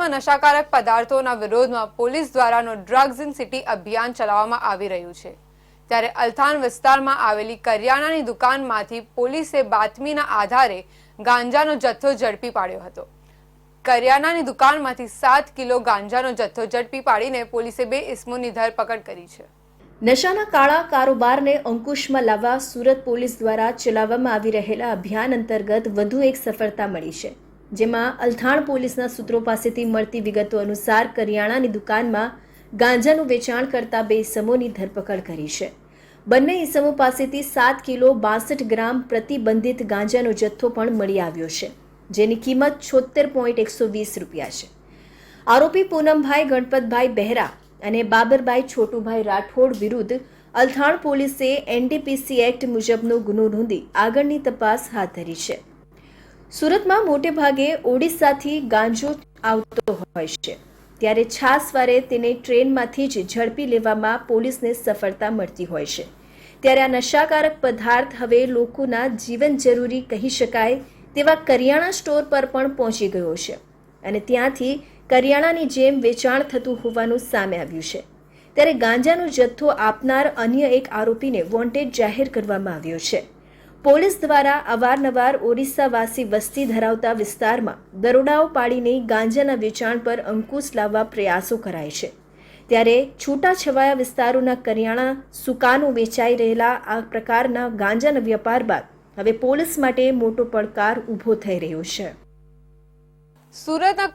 સુરતમાં નશાકારક પદાર્થોના વિરોધમાં પોલીસ દ્વારાનો ડ્રગ્સ ઇન સિટી અભિયાન ચલાવવામાં આવી રહ્યું છે। ત્યારે અલથાણ વિસ્તારમાં આવેલી કરિયાણાની દુકાનમાંથી પોલીસે બાતમીના આધારે ગાંજાનો જથ્થો ઝડપી પાડ્યો હતો। કરિયાણાની દુકાનમાંથી 7 કિલો ગાંજાનો જથ્થો ઝડપી પાડીને પોલીસે 2 ઇસમોની ધરપકડ કરી છે। નશાના કાળા કારોબારને અંકુશમાં લાવવા સુરત પોલીસ દ્વારા ચલાવવામાં આવી રહેલા અભિયાન અંતર્ગત વધુ એક સફળતા મળી છે, જેમાં અલથાણ પોલીસના સૂત્રો પાસેથી મળતી વિગતો અનુસાર કરિયાણાની દુકાનમાં ગાંજાનું વેચાણ કરતા 2 ઇસમોની ધરપકડ કરી છે। બંને ઇસમો પાસેથી 7 કિલો 62 ગ્રામ પ્રતિબંધિત ગાંજાનો જથ્થો પણ મળી આવ્યો છે, જેની કિંમત 76.120 રૂપિયા છે। આરોપી પૂનમભાઈ ગણપતભાઈ બહેરા અને બાબરભાઈ છોટુભાઈ રાઠોડ વિરુદ્ધ અલથાણ પોલીસે એનડીપીસી એક્ટ મુજબનો ગુનો નોંધી આગળની તપાસ હાથ ધરી છે। સુરતમાં મોટે ભાગે ઓડિશાથી ગાંજો આવતો હોય છે, ત્યારે છાસવારે તેને ટ્રેનમાંથી જ ઝડપી લેવામાં પોલીસને સફળતા મળતી હોય છે। ત્યારે આ નશાકારક પદાર્થ હવે લોકોના જીવન જરૂરી કહી શકાય તેવા કરિયાણા સ્ટોર પર પણ પહોંચી ગયો છે અને ત્યાંથી કરિયાણાની જેમ વેચાણ થતું હોવાનું સામે આવ્યું છે। ત્યારે ગાંજાનો જથ્થો આપનાર અન્ય એક આરોપીને વોન્ટેડ જાહેર કરવામાં આવ્યો છે। પોલીસ દ્વારા અવારનવાર ઓડિશાવાસી વસ્તી ધરાવતા વિસ્તારમાં દરોડાઓ પાડીને ગાંજાના વેચાણ પર અંકુશ લાવવા પ્રયાસો કરાય છે। ત્યારે છૂટાછવાયા વિસ્તારોના કરિયાણા સુકાનો વેચાઈ રહેલા આ પ્રકારના ગાંજાના વેપાર બાદ હવે પોલીસ માટે મોટો પડકાર ઊભો થઈ રહ્યો છે। સુરતના